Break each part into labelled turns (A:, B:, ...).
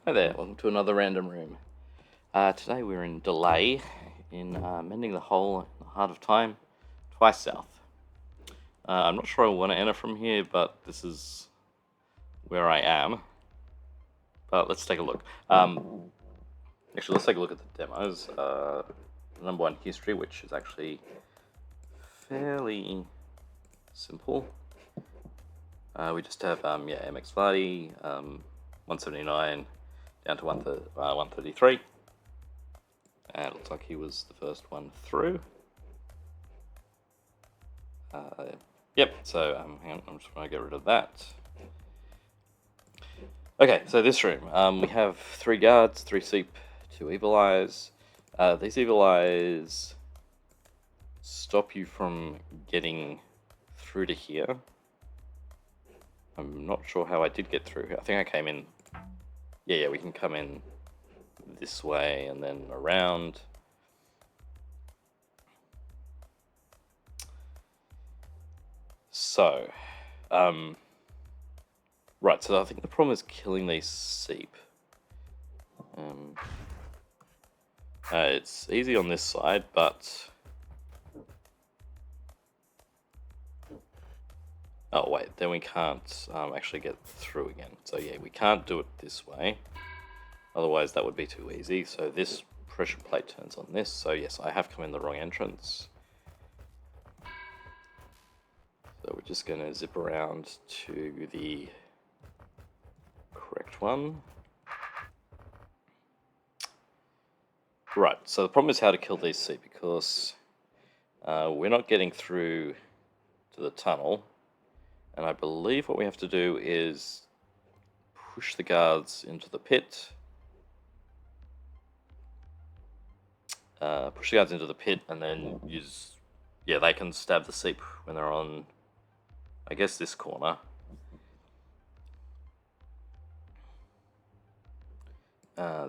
A: Hi there, welcome to another random room. Today we're in Delay in Mending the Hole in the Heart of Time, twice south. I'm not sure I want to enter from here, but this is where I am. But let's take a look. Actually, let's take a look at the demos. Number one, history, which is actually fairly simple. We just have MX Vardy, 179 down to 133. And it looks like he was the first one through. Yep, so hang on, I'm just going to get rid of that. Okay, so this room, we have 3 guards, 3 seep, 2 evil eyes. These evil eyes stop you from getting through to here. I'm not sure how I did get through. I think I came in. Yeah, we can come in this way and then around. So, right, so I think the problem is killing these seep. It's easy on this side, but... Oh wait, then we can't actually get through again. So yeah, we can't do it this way. Otherwise that would be too easy. So this pressure plate turns on this. So yes, I have come in the wrong entrance. So we're just going to zip around to the correct one. Right, so the problem is how to kill these seep, because we're not getting through to the tunnel. And I believe what we have to do is push the guards into the pit. Push the guards into the pit and then use... Yeah, they can stab the seep when they're on, I guess, this corner.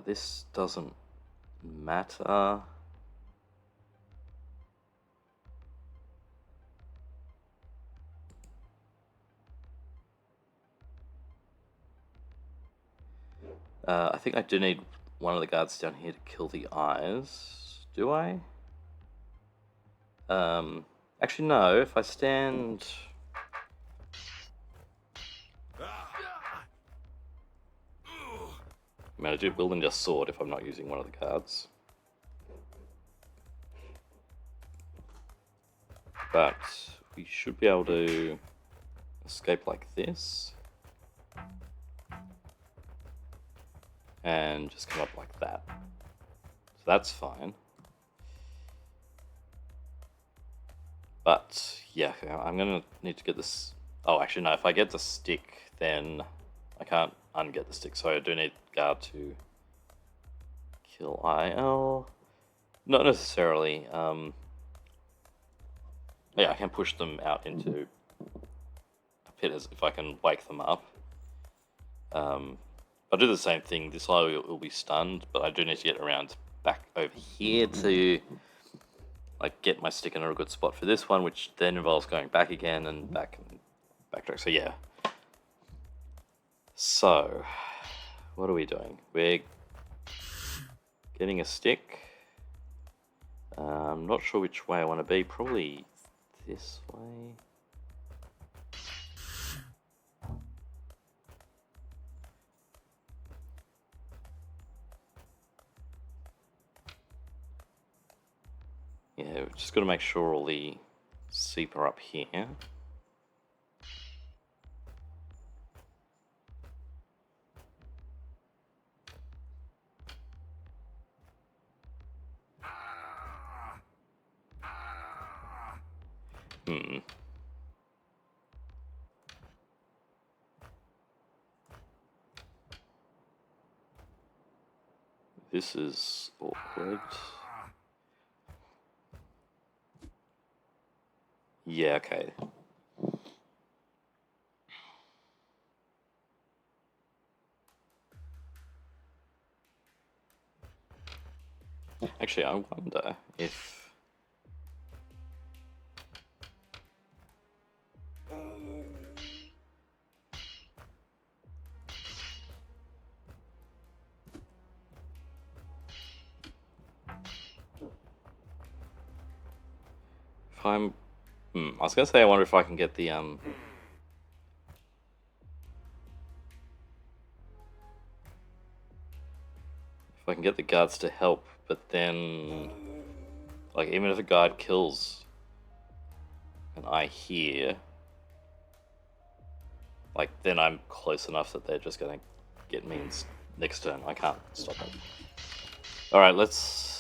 A: This doesn't matter. I think I do need one of the guards down here to kill the eyes. Do I? Actually, no. If I stand... I mean, I do build in a sword if I'm not using one of the cards. But we should be able to escape like this. And just come up like that. So that's fine. But yeah, I'm going to need to get this... Oh, actually no, if I get the stick, then I can't unget the stick. So I do need guard to kill IL. Not necessarily. Yeah, I can push them out into a pit as if I can wake them up. I'll do the same thing. This eye will be stunned, but I do need to get around back over here to like get my stick in a good spot for this one, which then involves going back again and backtrack. So yeah. So, what are we doing? We're getting a stick. I'm not sure which way I want to be. Probably this way. Yeah, we've just got to make sure all the seep are up here. This is awkward. Yeah, okay. Actually, I wonder if... If I'm... I was going to say I wonder if I can get the... If I can get the guards to help, but then... Like, even if a guard kills an eye here... Like, then I'm close enough that they're just going to get me next turn. I can't stop it. Alright, let's...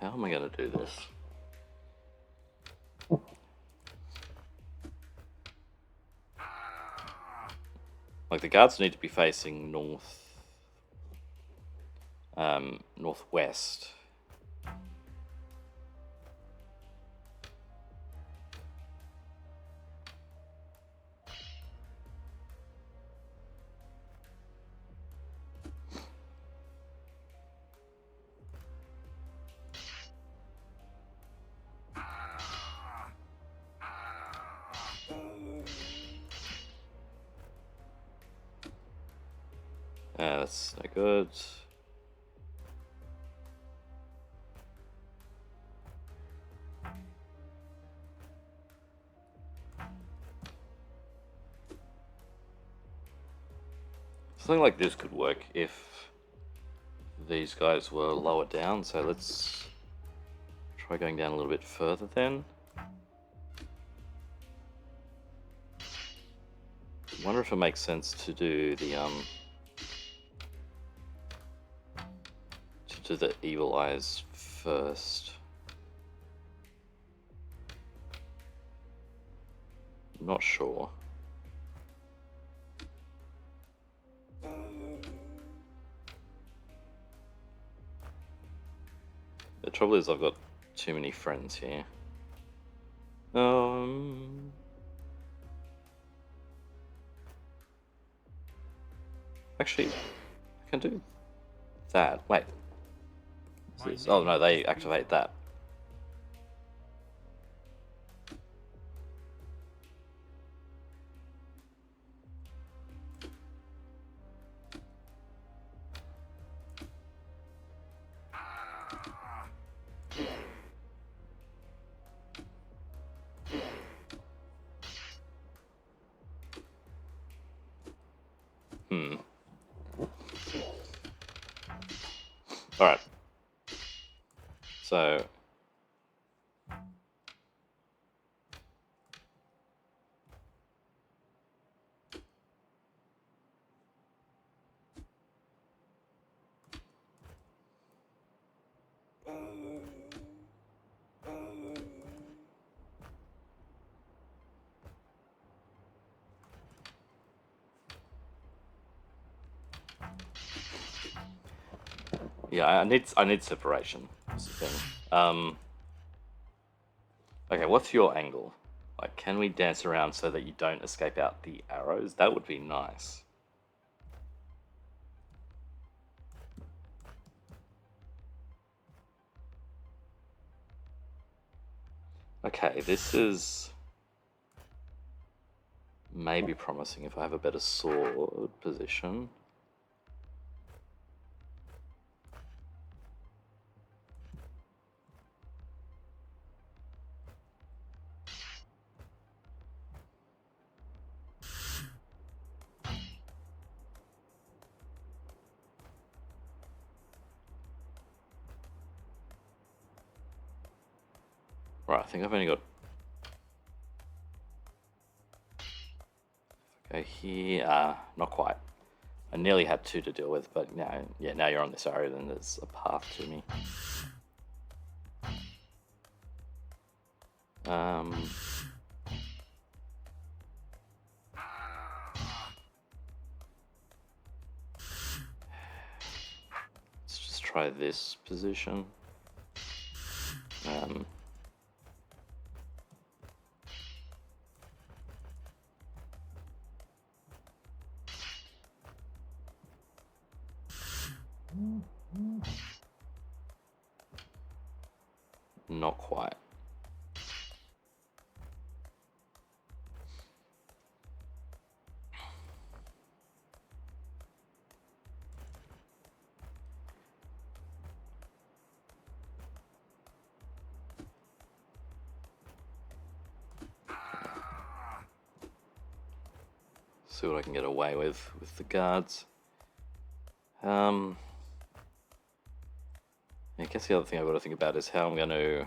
A: How am I going to do this? Like, the guards need to be facing northwest. That's no good. Something like this could work if these guys were lower down, so let's try going down a little bit further then. I wonder if it makes sense to do the evil eyes first. Not sure. The trouble is I've got too many friends here. Actually, I can do that. Wait. Oh no, they activate that. Alright. So... Yeah, I need separation. That's the thing. Okay, what's your angle? Like, can we dance around so that you don't escape out the arrows? That would be nice. Okay, this is maybe promising if I have a better sword position. Right, I think I've only got... Go here, not quite. I nearly had two to deal with, but now, yeah, now you're on this arrow, then there's a path to me. Let's just try this position. Not quite. See what I can get away with the guards. I guess the other thing I've got to think about is how I'm going to...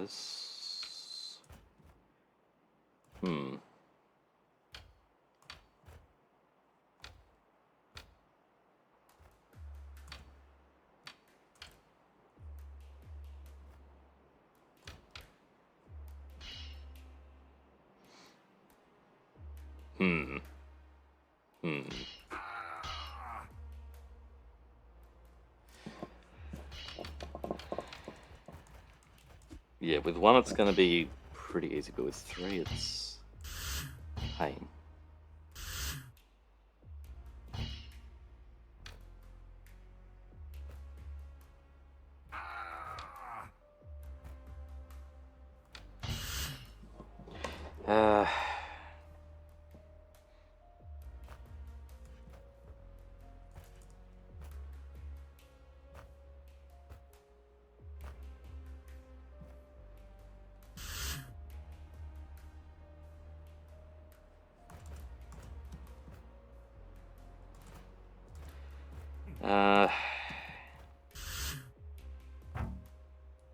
A: this... Yeah, with 1 it's going to be pretty easy, but with 3 it's pain.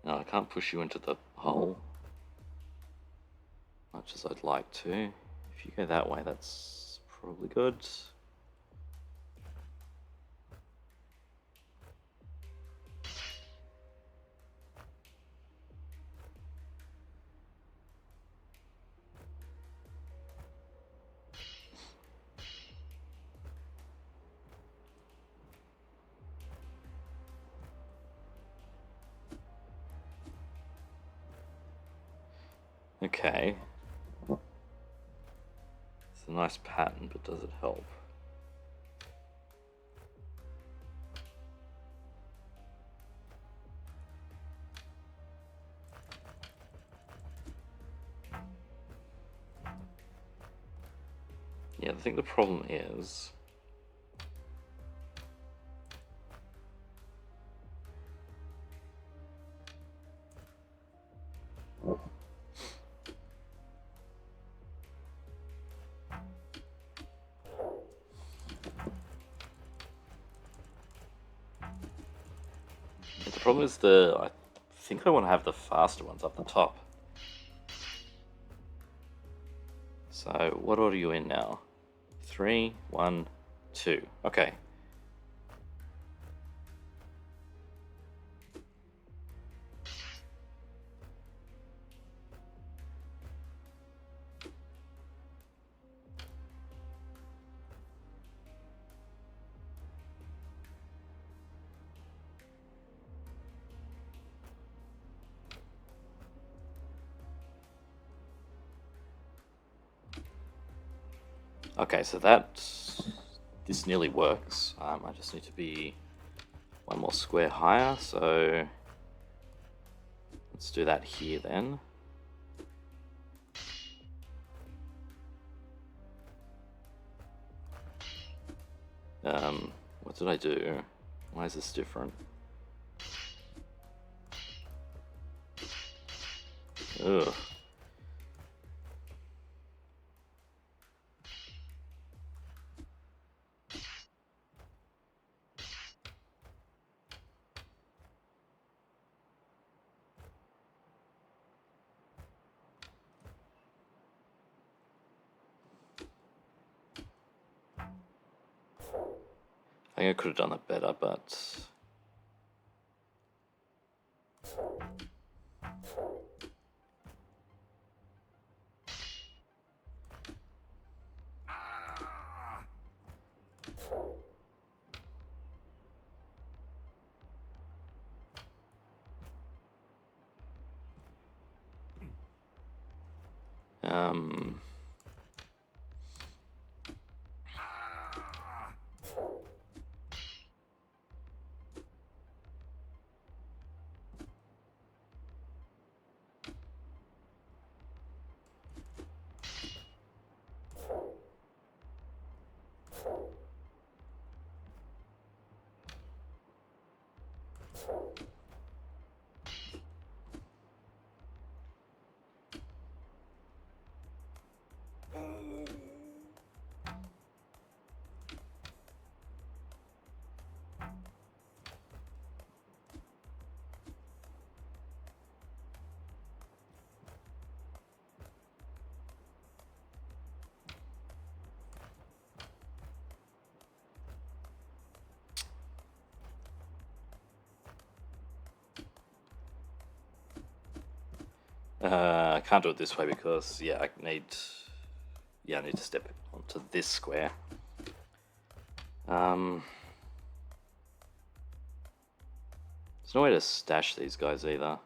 A: No, I can't push you into the hole, much as I'd like to. If you go that way, that's probably good. Okay. It's a nice pattern, but does it help? Yeah, I think the problem is... The problem is I think I want to have the faster ones up the top. So, what order are you in now? 3, 1, 2. Okay. Okay, so this nearly works. I just need to be 1 more square higher, so let's do that here then. What did I do? Why is this different? Ugh. I think I could have done that better, but I can't do it this way because I need to step onto this square. There's no way to stash these guys either.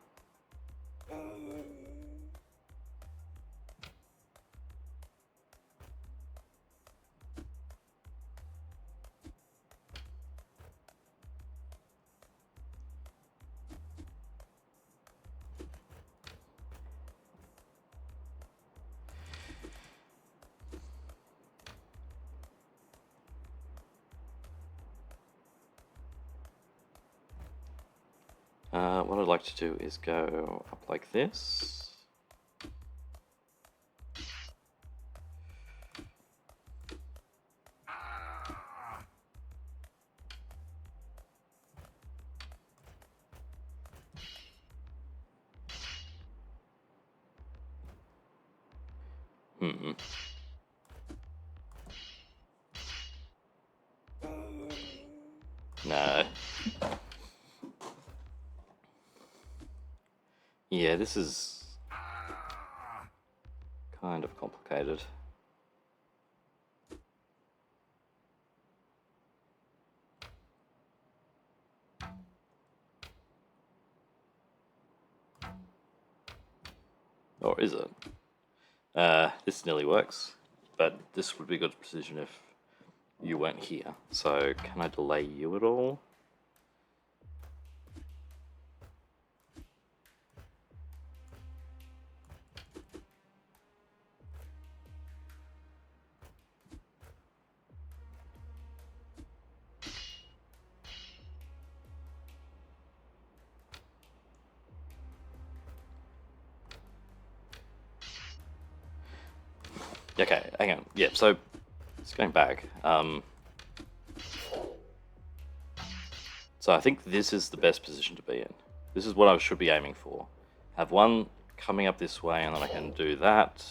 A: What I'd like to do is go up like this. No. Yeah, this is kind of complicated. Or is it? This nearly works, but this would be a good position if you weren't here. So can I delay you at all? Okay, hang on. Yeah, so it's going back. So I think this is the best position to be in. This is what I should be aiming for. Have one coming up this way, and then I can do that.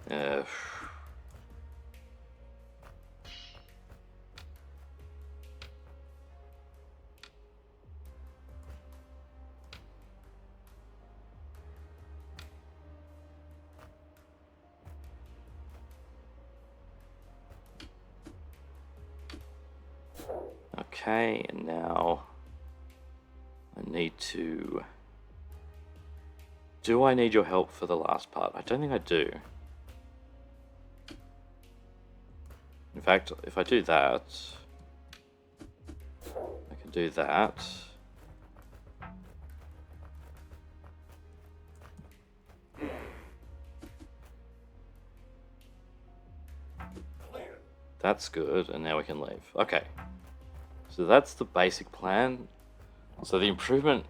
A: Uh, Okay, and now I need to... Do I need your help for the last part? I don't think I do. In fact, if I do that, I can do that. That's good, and now we can leave. Okay, so that's the basic plan. So the improvement,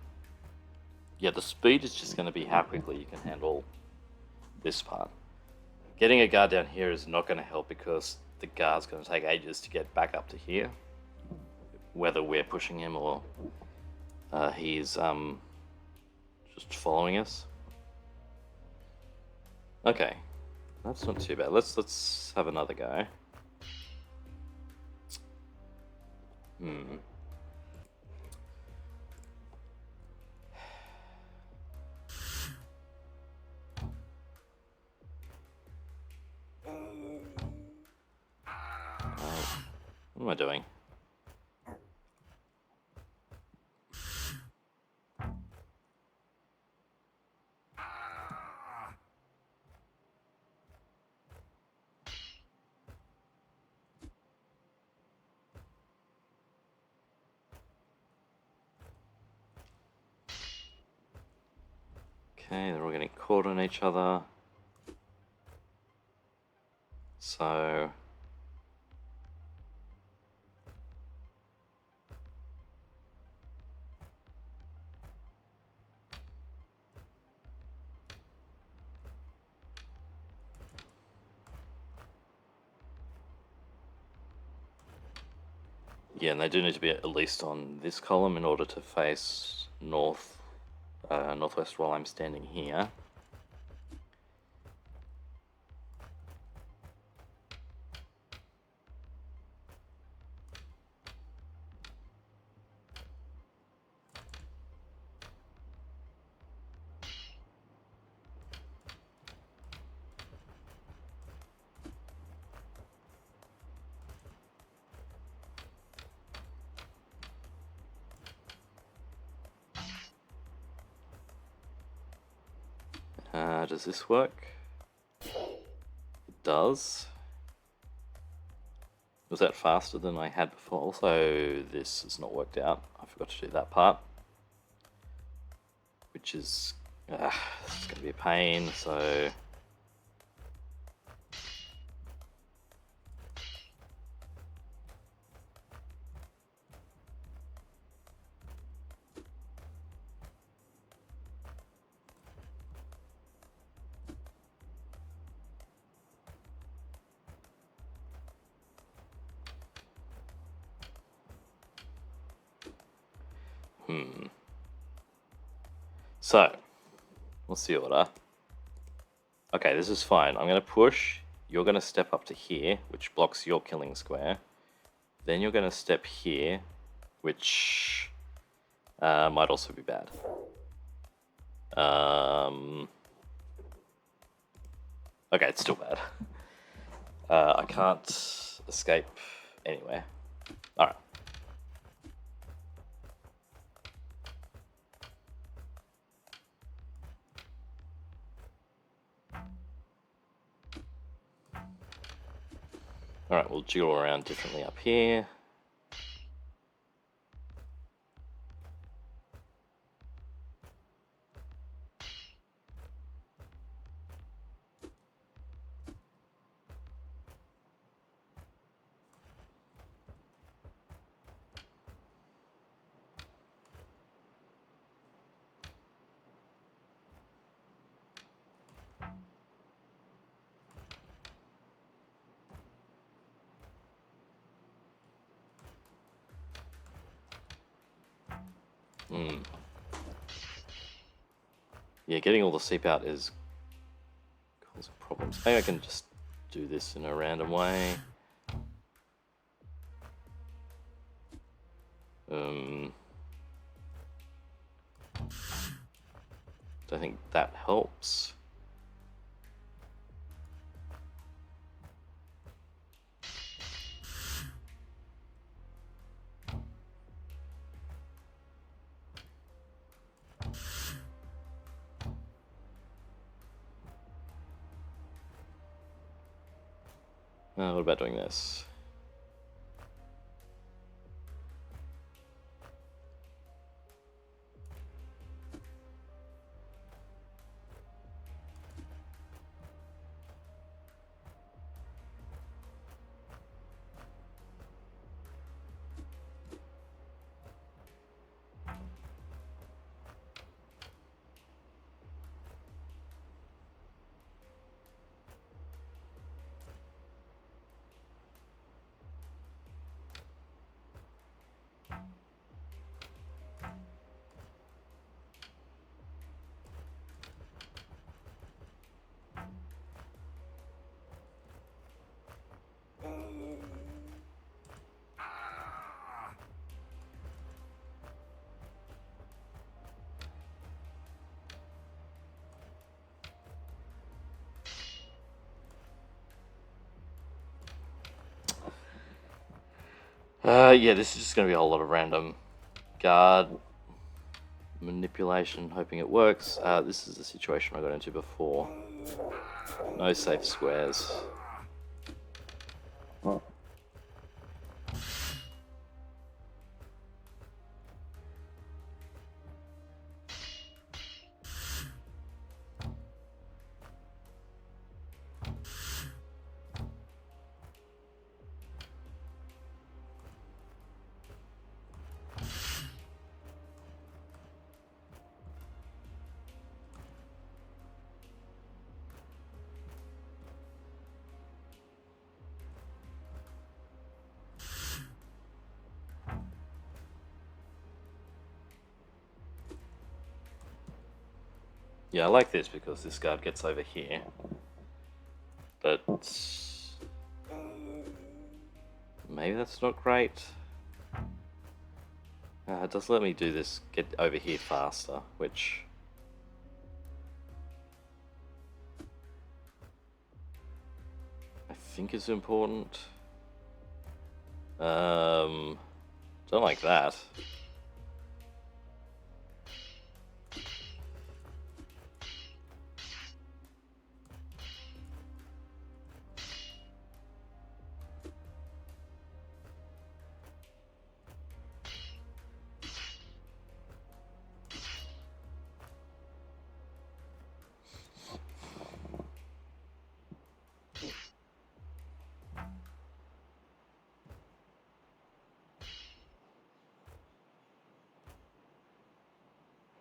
A: yeah, the speed is just going to be how quickly you can handle this part. Getting a guard down here is not going to help because the guard's going to take ages to get back up to here, whether we're pushing him or he's just following us. Okay, that's not too bad. Let's have another go. What am I doing? Okay, they're all getting caught on each other. So... yeah, and they do need to be at least on this column in order to face northwest while I'm standing here. Does this work? It does. Was that faster than I had before? Also, this has not worked out. I forgot to do that part. Which is... it's going to be a pain, so... So, what's the order? Okay, this is fine. I'm going to push. You're going to step up to here, which blocks your killing square. Then you're going to step here, which might also be bad. Okay, it's still bad. I can't escape anywhere. Alright. Alright, we'll jiggle around differently up here. Yeah, getting all the seep out is causing problems. Maybe I can just do this in a random way. I think that helps. What about doing this? Yeah, this is just going to be a whole lot of random guard manipulation, hoping it works. This is the situation I got into before. No safe squares. Yeah, I like this because this guard gets over here. But maybe that's not great. It does let me do this, get over here faster, which I think is important. Don't like that.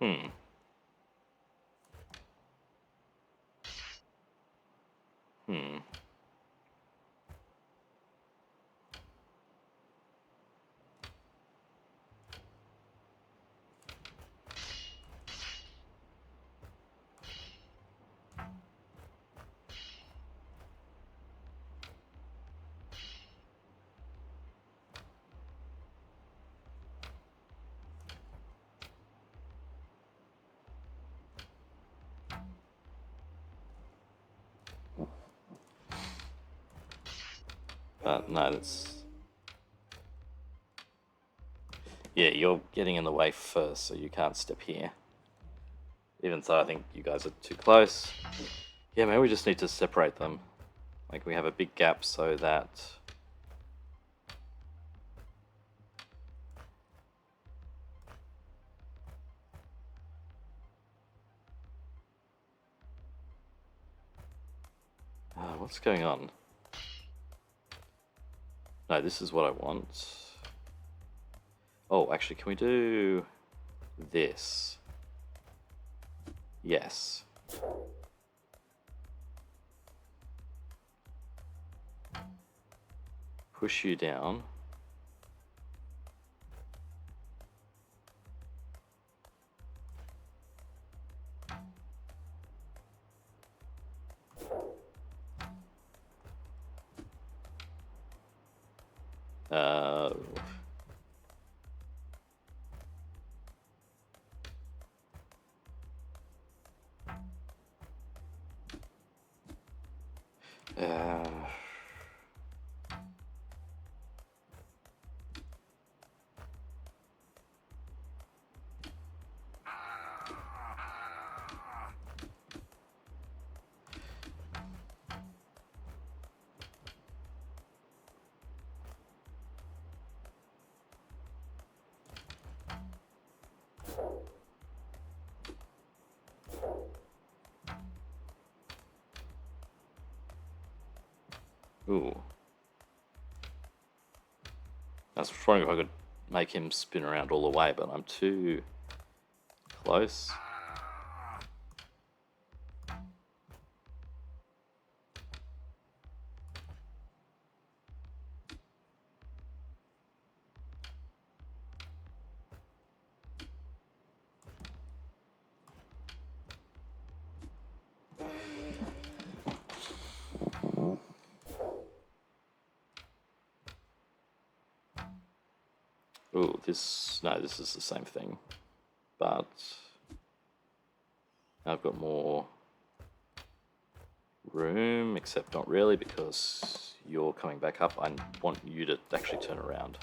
A: Hmm. No, that's... Yeah, you're getting in the way first, so you can't step here. Even so, I think you guys are too close. Yeah, maybe we just need to separate them. Like, we have a big gap so that... what's going on? No, this is what I want. Oh, actually, can we do this? Yes. Push you down. Uh... Ooh. I was wondering if I could make him spin around all the way, but I'm too close. Ooh, this is the same thing, but I've got more room, except not really, because you're coming back up. I want you to actually turn around.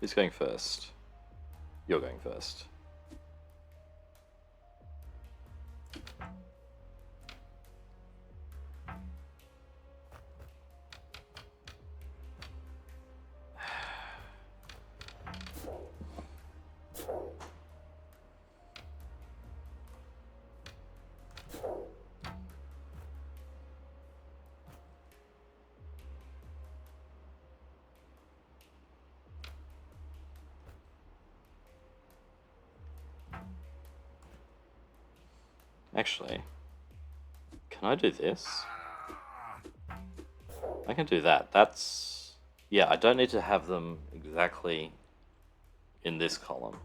A: Who's going first? You're going first. Actually, can I do this? I can do that. That's... yeah, I don't need to have them exactly in this column.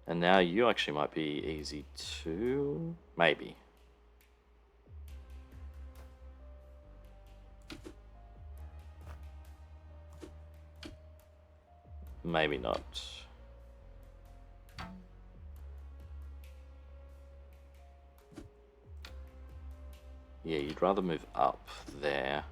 A: And now you actually might be easy too. Maybe. Maybe not. Yeah, you'd rather move up there.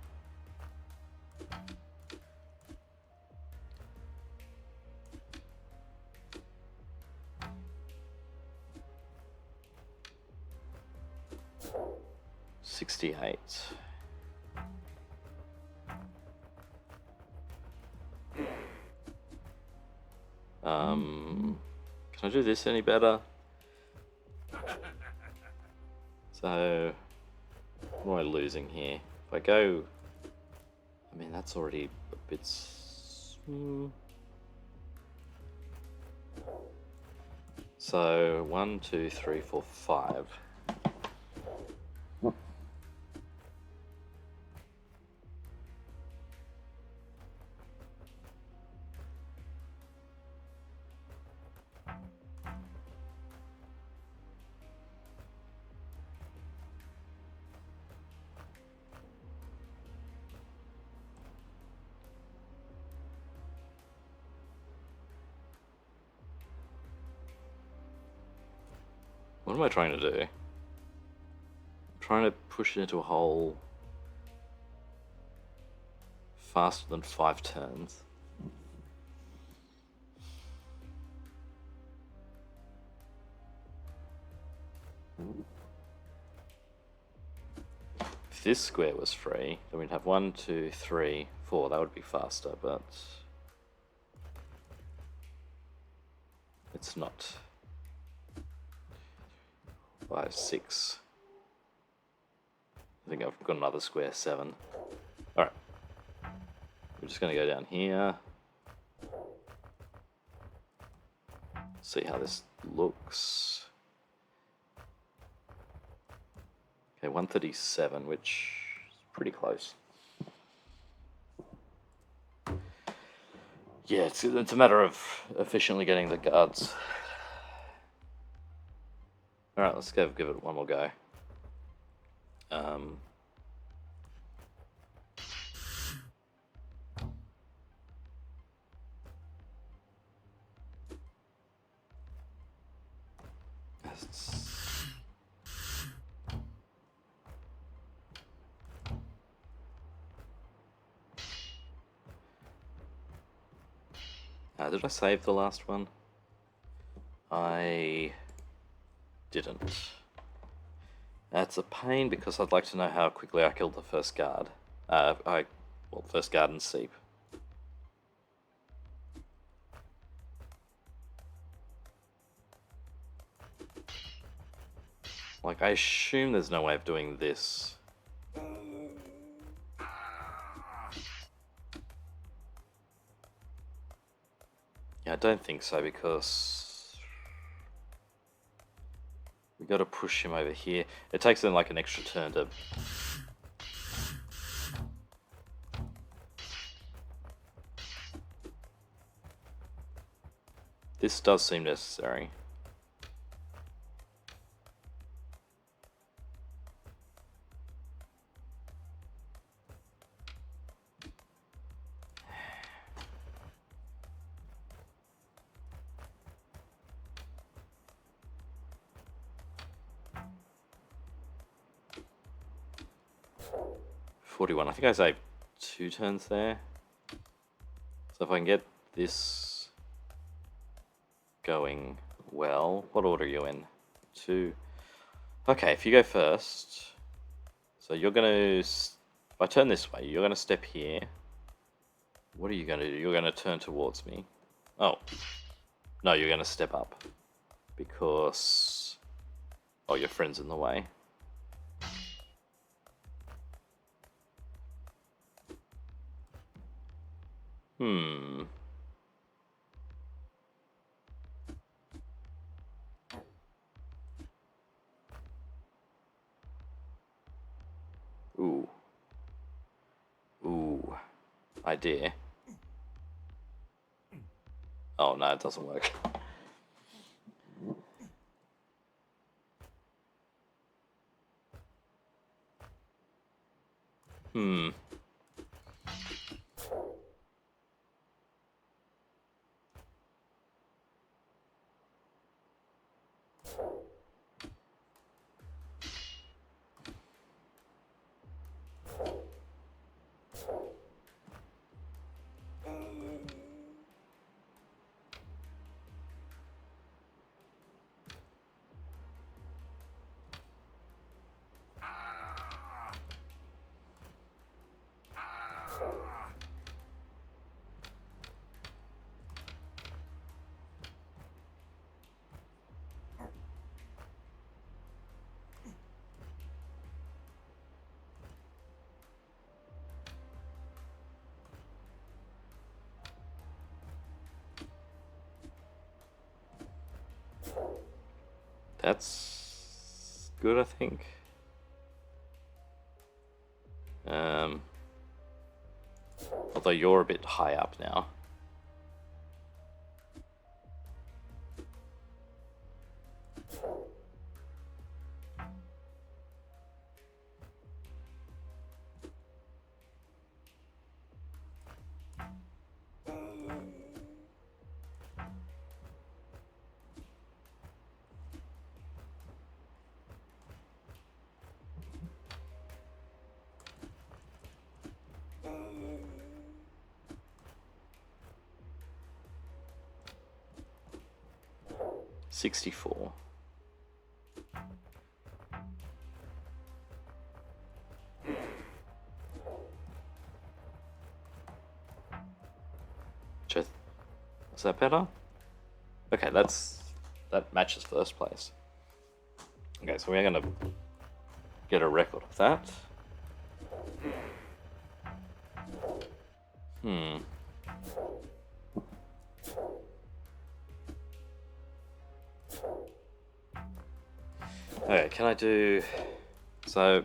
A: $68. Can I do this any better? So, what am I losing here? If I go... I mean, that's already a bit... So, 1, 2, 3, 4, 5. What am I trying to do? I'm trying to push it into a hole faster than 5 turns. If this square was free, then we'd have 1, 2, 3, 4. That would be faster, but it's not. 5, 6. I think I've got another square, 7. Alright. We're just going to go down here. See how this looks. Okay, 137, which is pretty close. Yeah, it's a matter of efficiently getting the guards. Alright, let's give it one more go. Did I save the last one? I didn't. That's a pain because I'd like to know how quickly I killed the first guard. First guard and Seep. Like, I assume there's no way of doing this. Yeah, I don't think so because we got to push him over here. It takes them like an extra turn to. This does seem necessary. I think I saved 2 turns there. So if I can get this going well, what order are you in? 2. Okay, if you go first, so you're gonna. If I turn this way, you're gonna step here. What are you gonna do? You're gonna turn towards me. Oh, no, you're gonna step up because your friend's in the way. Hmm. Ooh. Idea. Oh no, it doesn't work. Hmm. That's good, I think. Although you're a bit high up now. $64. Is that better? Okay, that matches first place. Okay, so we're gonna get a record of that. Okay, can I do so?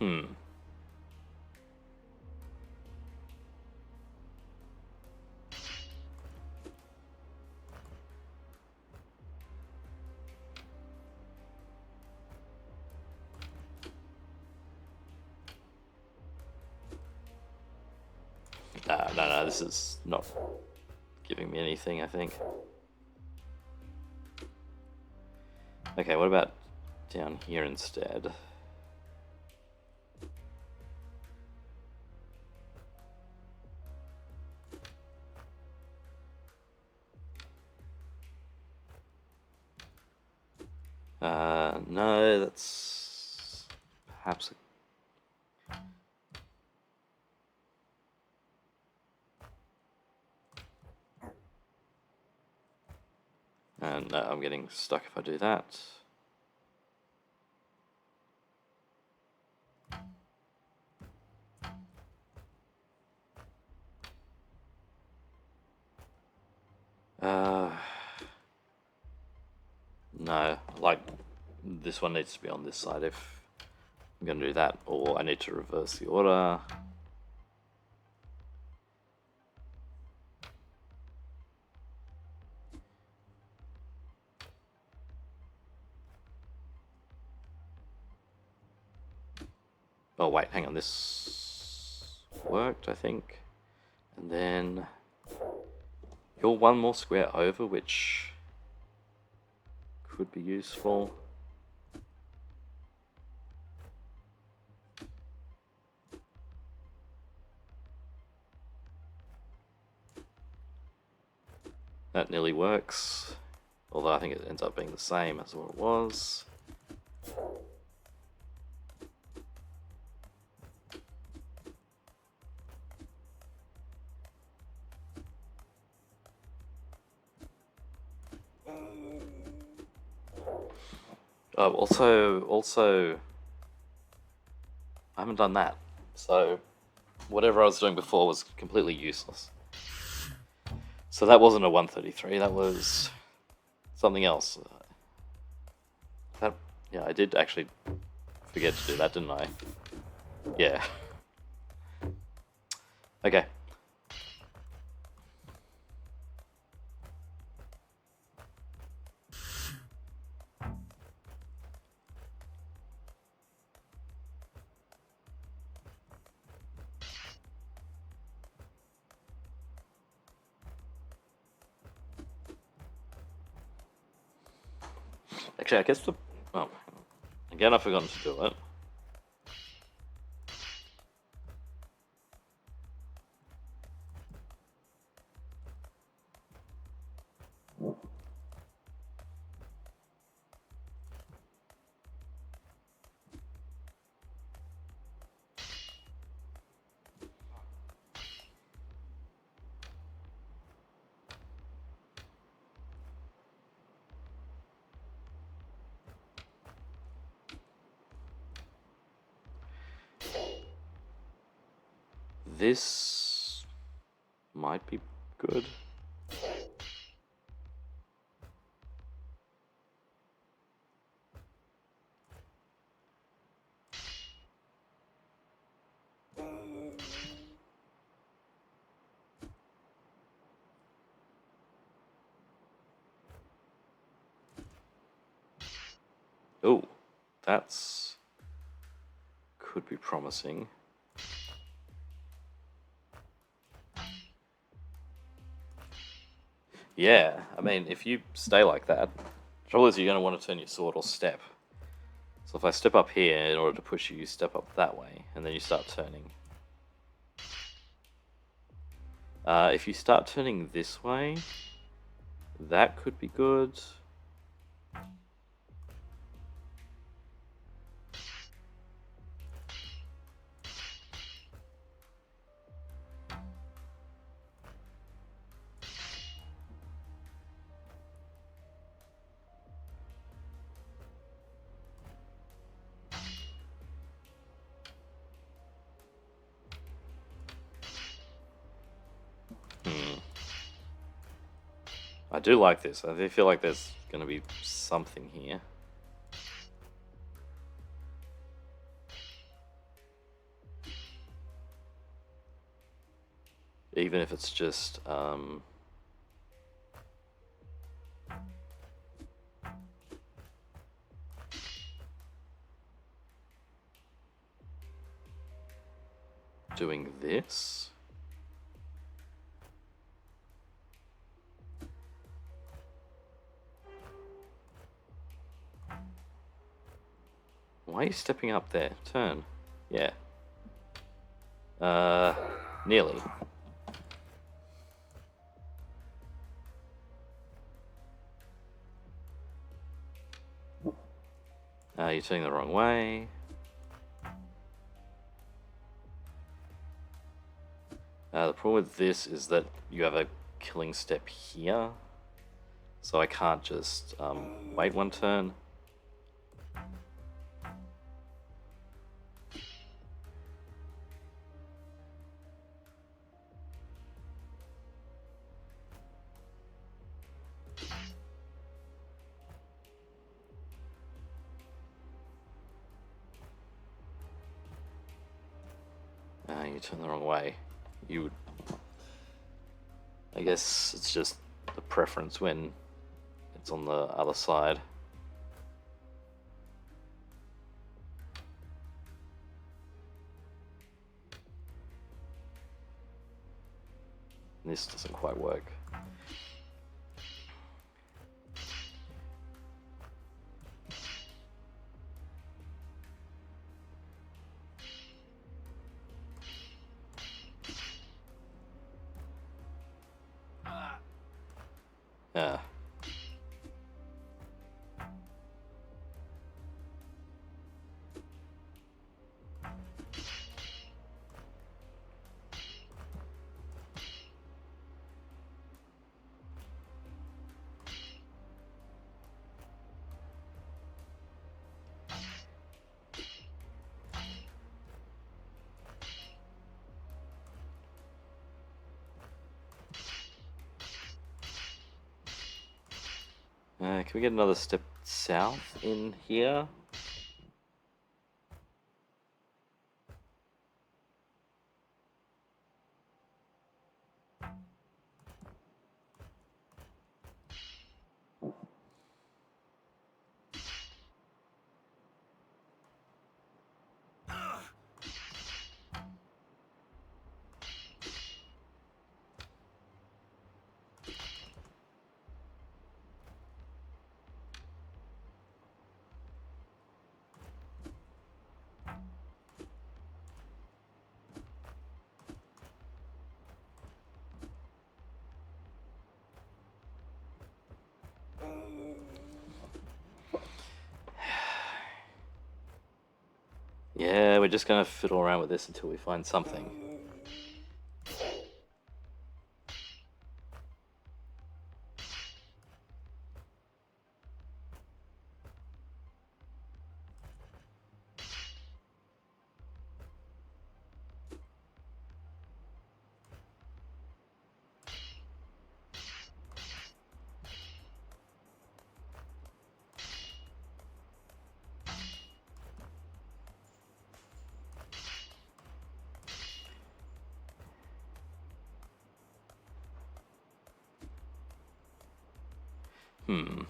A: Hmm. No, this is not giving me anything, I think. Okay, what about down here instead? No, that's perhaps no, I'm getting stuck if I do that. No, like this one needs to be on this side if I'm going to do that, or I need to reverse the order. Oh wait, hang on, this worked, I think. And then you're one more square over, which could be useful. That nearly works, although I think it ends up being the same as what it was. Oh, also, I haven't done that, so whatever I was doing before was completely useless. So that wasn't a 133, that was something else. Yeah, I did actually forget to do that, didn't I? Yeah. Okay. Actually, I guess oh, again, I've forgotten to do it. This might be good. Oh, that's could be promising. Yeah, I mean, if you stay like that, the trouble is you're going to want to turn your sword or step. So if I step up here in order to push you, you step up that way, and then you start turning. If you start turning this way, that could be good. I do like this. I do feel like there's going to be something here. even if it's just doing this. Why are you stepping up there? Turn. Yeah. Nearly. You're turning the wrong way. The problem with this is that you have a killing step here, so I can't just wait one turn. You turn the wrong way. You would... I guess it's just the preference when it's on the other side. This doesn't quite work. Yeah. Can we get another step south in here? Yeah, we're just gonna fiddle around with this until we find something. Hmm.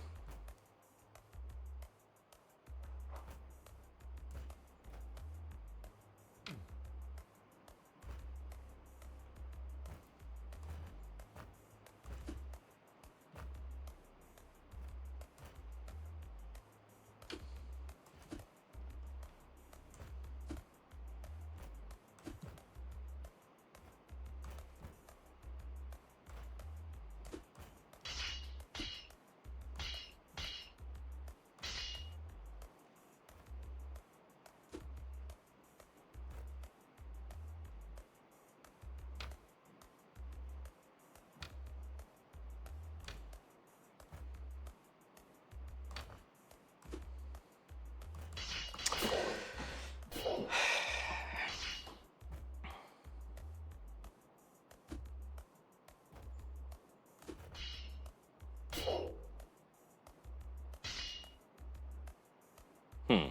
A: Hmm.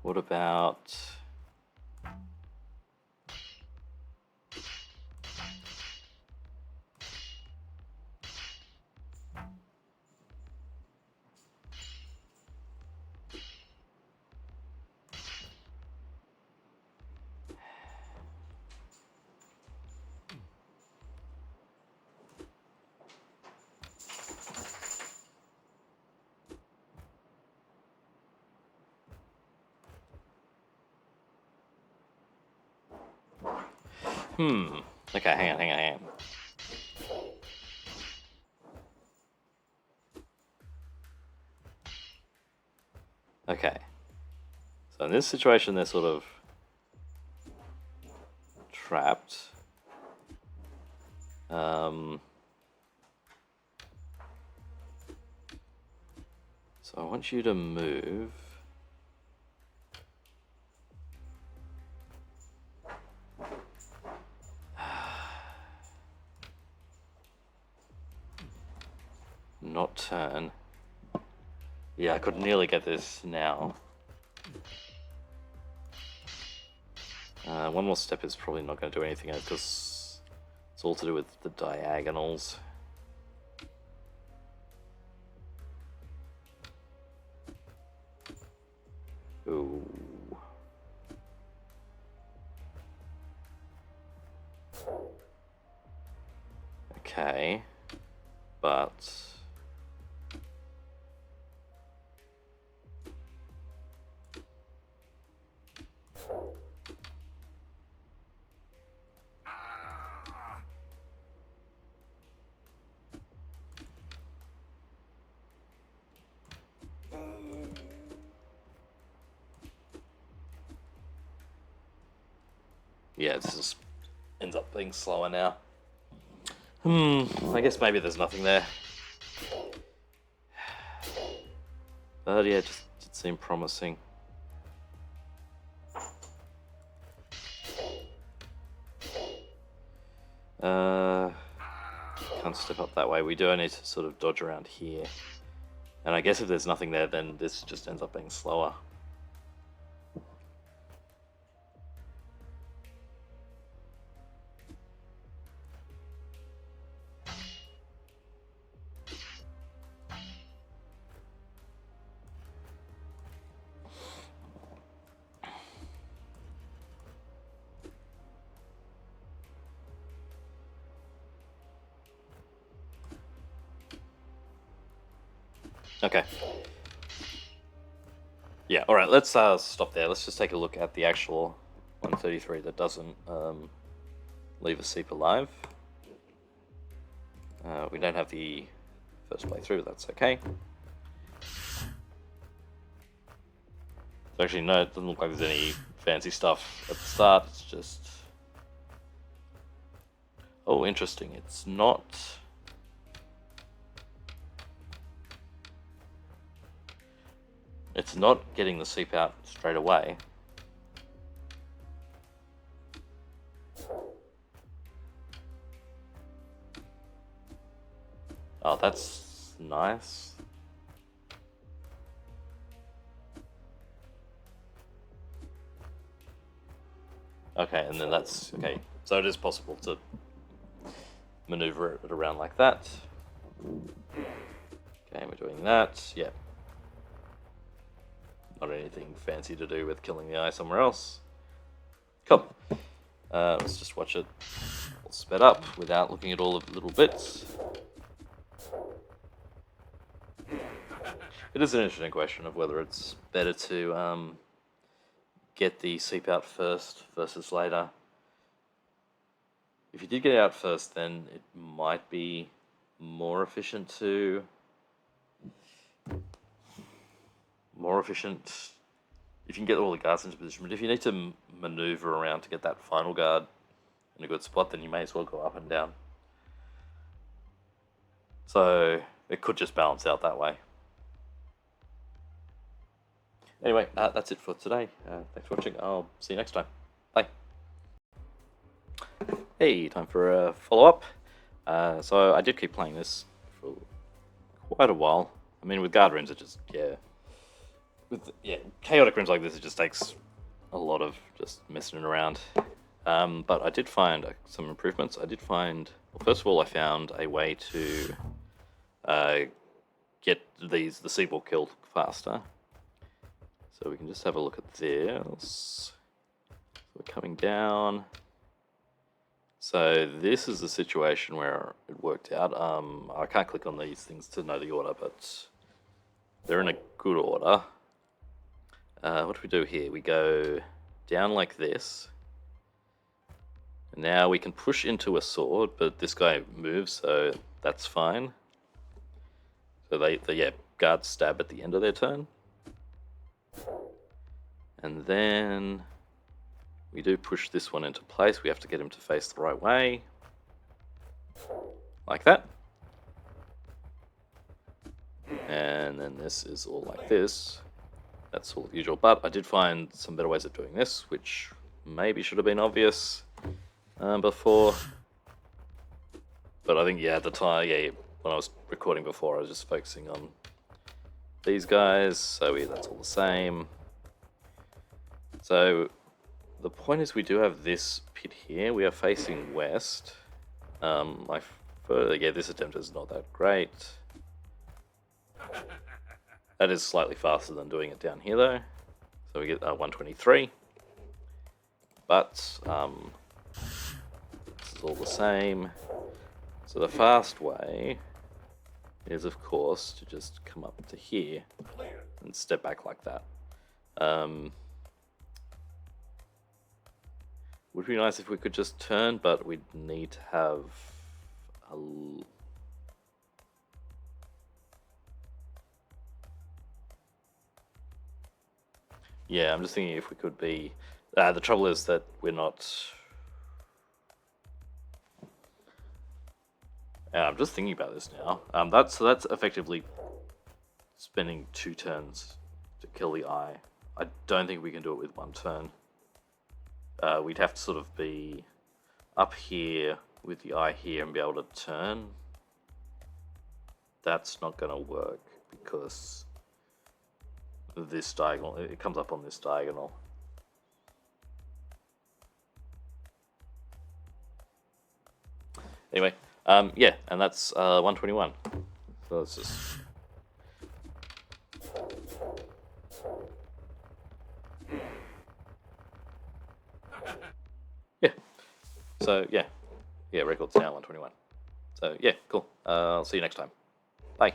A: What about... Okay, hang on. Okay. So in this situation, they're sort of trapped. So I want you to move. Not turn. Yeah, I could nearly get this now. One more step is probably not going to do anything because it's all to do with the diagonals. Ooh. Okay, but yeah, this just ends up being slower now. I guess maybe there's nothing there. But yeah, it just did seem promising. Can't step up that way. We do need to sort of dodge around here. And I guess if there's nothing there, then this just ends up being slower. Okay. Yeah, alright, let's stop there. Let's just take a look at the actual 133 that doesn't leave a seep alive. We don't have the first playthrough, but that's okay. So actually, no, it doesn't look like there's any fancy stuff at the start. It's just... Oh, interesting. It's not... It's not getting the seep out straight away. Oh, that's nice. Okay, and then that's... Okay, so it is possible to maneuver it around like that. Okay, we're doing that. Yeah. Not anything fancy to do with killing the eye somewhere else. Cool. Let's just watch it all sped up without looking at all of the little bits. It is an interesting question of whether it's better to get the seep out first versus later. If you did get it out first, then it might be more efficient to... if you can get all the guards into position. But if you need to maneuver around to get that final guard in a good spot, then you may as well go up and down. So it could just balance out that way. Anyway, that's it for today. Thanks for watching. I'll see you next time. Bye. Hey, time for a follow-up. So I did keep playing this for quite a while. I mean, with guard rooms, it just, with chaotic rooms like this, it just takes a lot of just messing around. But I did find some improvements. I did find, well, first of all, I found a way to get the seaball killed faster. So we can just have a look at this. So we're coming down. So this is the situation where it worked out. I can't click on these things to know the order, but they're in a good order. What do we do here? We go down like this. Now we can push into a sword, but this guy moves, so that's fine. So they yeah, guards stab at the end of their turn. And then we do push this one into place. We have to get him to face the right way. Like that. And then this is all like this. That's all the usual. But I did find some better ways of doing this, which maybe should have been obvious before. But I think, yeah, at the time, yeah, when I was recording before, I was just focusing on these guys. So that's all the same. So the point is we do have this pit here. We are facing west. This attempt is not that great. That is slightly faster than doing it down here, though. So we get 123. But this is all the same. So the fast way is, of course, to just come up to here and step back like that. Would be nice if we could just turn, but we'd need to have a... Yeah, I'm just thinking if we could be... the trouble is that we're not... I'm just thinking about this now. That's effectively spending 2 turns to kill the eye. I don't think we can do it with 1 turn. We'd have to sort of be up here with the eye here and be able to turn. That's not going to work because this diagonal, it comes up on this diagonal. Anyway, yeah, and that's 121. So let's just... Yeah. So, yeah. Yeah, record's now 121. So, yeah, cool. I'll see you next time. Bye.